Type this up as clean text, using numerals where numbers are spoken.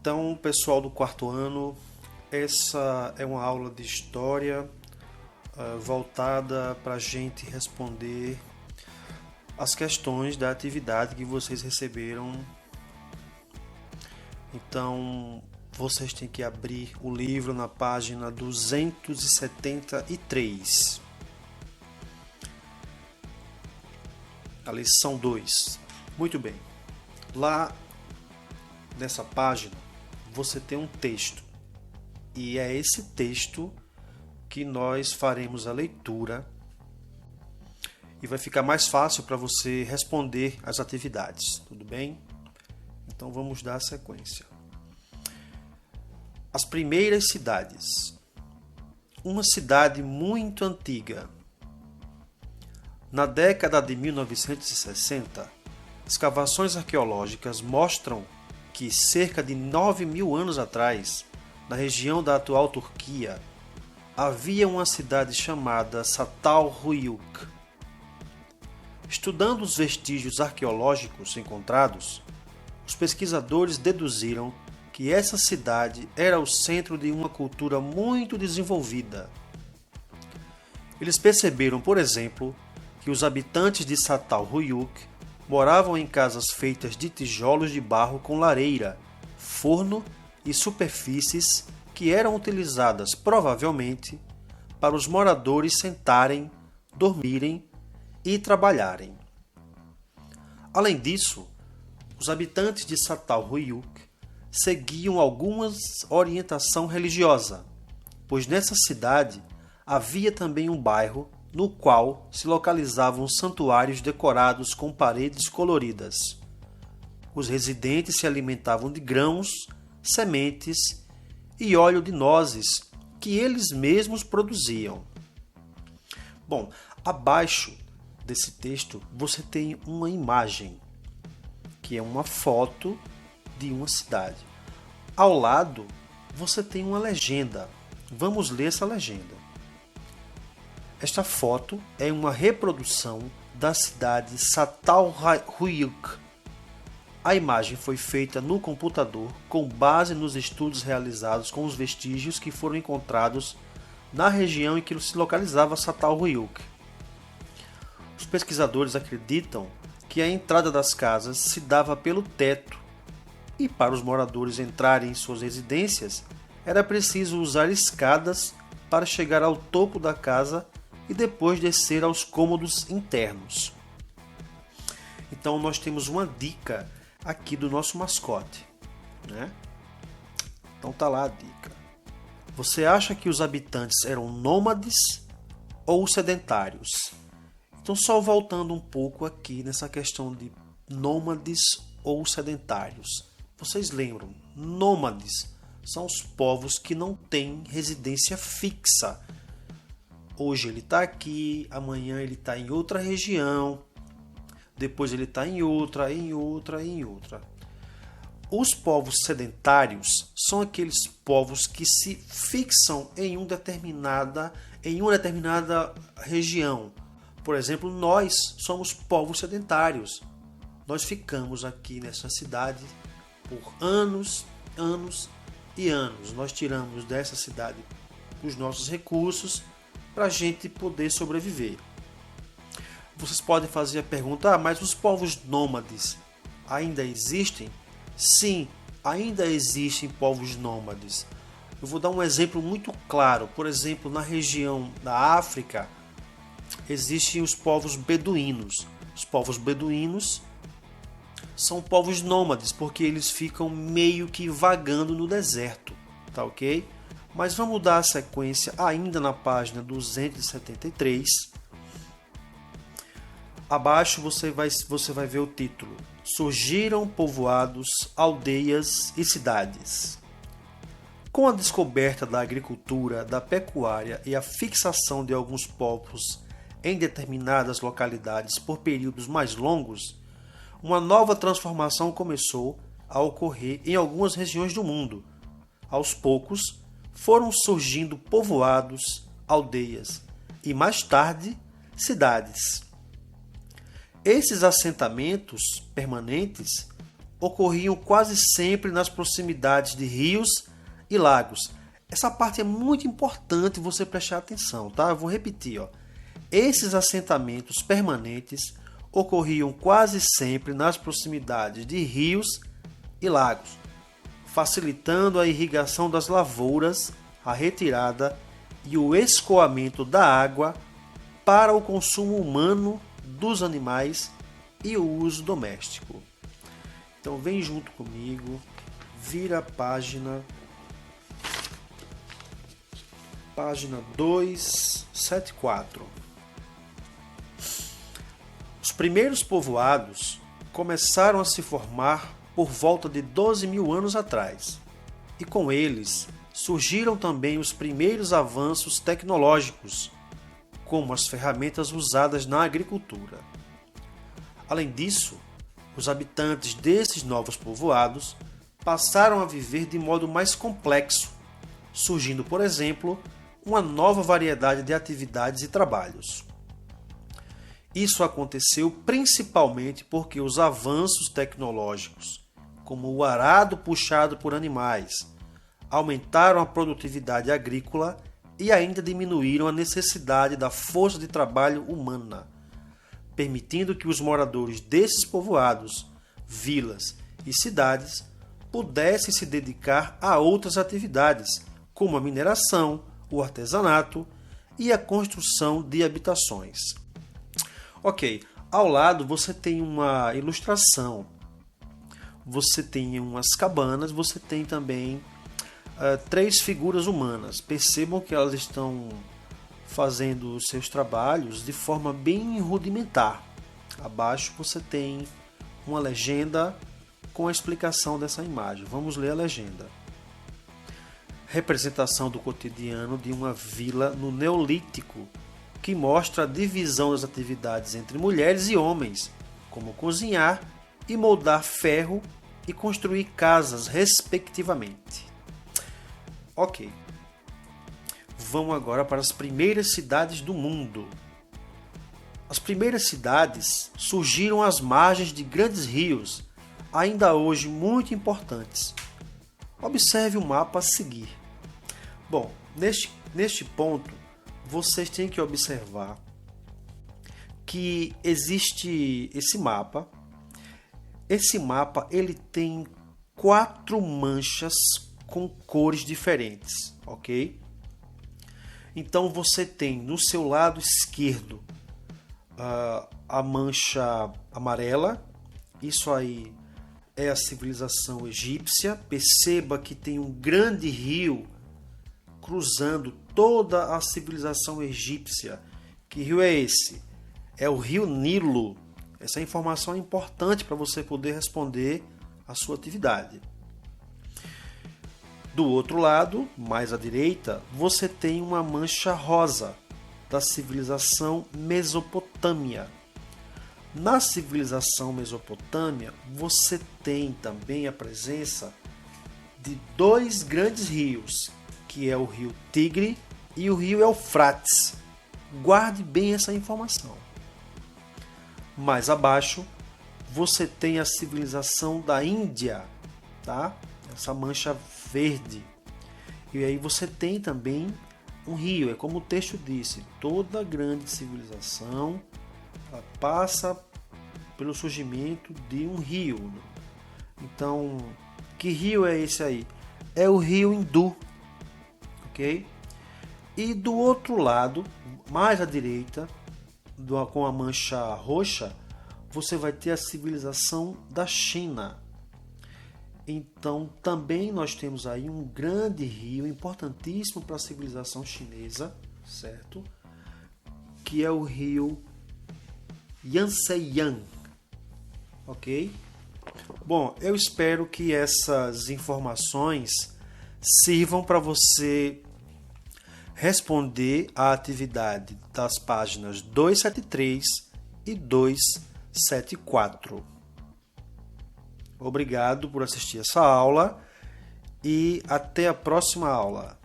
Então, pessoal do quarto ano, essa é uma aula de história voltada para a gente responder as questões da atividade que vocês receberam. Então, vocês têm que abrir o livro na página 273. A lição 2. Muito bem. Lá nessa página você tem um texto. E é esse texto que nós faremos a leitura. E vai ficar mais fácil para você responder às atividades. Tudo bem? Então vamos dar sequência. As primeiras cidades. Uma cidade muito antiga. Na década de 1960, escavações arqueológicas mostram que cerca de 9.000 anos atrás, na região da atual Turquia, havia uma cidade chamada Çatalhöyük. Estudando os vestígios arqueológicos encontrados, os pesquisadores deduziram que essa cidade era o centro de uma cultura muito desenvolvida. Eles perceberam, por exemplo, que os habitantes de Çatalhöyük moravam em casas feitas de tijolos de barro com lareira, forno e superfícies que eram utilizadas provavelmente para os moradores sentarem, dormirem e trabalharem. Além disso, os habitantes de Çatalhöyük seguiam alguma orientação religiosa, pois nessa cidade havia também um bairro no qual se localizavam santuários decorados com paredes coloridas. Os residentes se alimentavam de grãos, sementes e óleo de nozes que eles mesmos produziam. Bom, abaixo desse texto você tem uma imagem, que é uma foto de uma cidade. Ao lado você tem uma legenda. Vamos ler essa legenda. Esta foto é uma reprodução da cidade Çatalhöyük. A imagem foi feita no computador com base nos estudos realizados com os vestígios que foram encontrados na região em que se localizava Çatalhöyük. Os pesquisadores acreditam que a entrada das casas se dava pelo teto e para os moradores entrarem em suas residências era preciso usar escadas para chegar ao topo da casa e depois descer aos cômodos internos. Então nós temos uma dica aqui do nosso mascote, né? Então tá lá a dica. Você acha que os habitantes eram nômades ou sedentários? Então só voltando um pouco aqui nessa questão de nômades ou sedentários. Vocês lembram? Nômades são os povos que não têm residência fixa. Hoje ele está aqui, amanhã ele está em outra região, depois ele está em outra. Os povos sedentários são aqueles povos que se fixam em uma determinada região. Por exemplo, nós somos povos sedentários. Nós ficamos aqui nessa cidade por anos e anos. Nós tiramos dessa cidade os nossos recursos para a gente poder sobreviver. Vocês podem fazer a pergunta, mas os povos nômades ainda existem? Sim, ainda existem povos nômades. Eu vou dar um exemplo muito claro. Por exemplo, na região da África, existem os povos beduínos. Os povos beduínos são povos nômades, porque eles ficam meio que vagando no deserto, tá ok? Mas vamos dar a sequência ainda na página 273. Abaixo você vai ver o título. Surgiram povoados, aldeias e cidades. Com a descoberta da agricultura, da pecuária e a fixação de alguns povos em determinadas localidades por períodos mais longos, uma nova transformação começou a ocorrer em algumas regiões do mundo. Aos poucos, foram surgindo povoados, aldeias e, mais tarde, cidades. Esses assentamentos permanentes ocorriam quase sempre nas proximidades de rios e lagos. Essa parte é muito importante você prestar atenção, tá? Eu vou repetir, ó. Esses assentamentos permanentes ocorriam quase sempre nas proximidades de rios e lagos, facilitando a irrigação das lavouras, a retirada e o escoamento da água para o consumo humano, dos animais e o uso doméstico. Então vem junto comigo, vira a página 274. Os primeiros povoados começaram a se formar por volta de 12 mil anos atrás, e com eles surgiram também os primeiros avanços tecnológicos, como as ferramentas usadas na agricultura. Além disso, os habitantes desses novos povoados passaram a viver de modo mais complexo, surgindo, por exemplo, uma nova variedade de atividades e trabalhos. Isso aconteceu principalmente porque os avanços tecnológicos, como o arado puxado por animais, aumentaram a produtividade agrícola e ainda diminuíram a necessidade da força de trabalho humana, permitindo que os moradores desses povoados, vilas e cidades pudessem se dedicar a outras atividades, como a mineração, o artesanato e a construção de habitações. Ok, ao lado você tem uma ilustração, você tem umas cabanas, você tem também três figuras humanas. Percebam que elas estão fazendo os seus trabalhos de forma bem rudimentar. Abaixo você tem uma legenda com a explicação dessa imagem. Vamos ler a legenda. Representação do cotidiano de uma vila no Neolítico, que mostra a divisão das atividades entre mulheres e homens, como cozinhar e moldar ferro e construir casas, respectivamente. Ok. Vamos agora para as primeiras cidades do mundo. As primeiras cidades surgiram às margens de grandes rios, ainda hoje muito importantes. Observe o mapa a seguir. Bom, neste ponto, vocês têm que observar que existe esse mapa. Esse mapa ele tem 4 manchas com cores diferentes, ok? Então você tem no seu lado esquerdo a mancha amarela. Isso aí é a civilização egípcia. Perceba que tem um grande rio cruzando toda a civilização egípcia. Que rio é esse? É o rio Nilo. Essa informação é importante para você poder responder a sua atividade. Do outro lado, mais à direita, você tem uma mancha rosa da civilização Mesopotâmia. Na civilização Mesopotâmia, você tem também a presença de 2 grandes rios, que é o rio Tigre e o rio Eufrates. Guarde bem essa informação. Mais abaixo, você tem a civilização da Índia, tá? Essa mancha verde. E aí você tem também um rio. É como o texto disse, toda grande civilização passa pelo surgimento de um rio. Então, que rio é esse aí? É o rio Hindu, ok? E do outro lado, mais à direita, com a mancha roxa, você vai ter a civilização da China. Então, também nós temos aí um grande rio, importantíssimo para a civilização chinesa, certo? Que é o rio Yangtze, ok? Bom, eu espero que essas informações sirvam para você responder à atividade das páginas 273 e 274. Obrigado por assistir essa aula e até a próxima aula.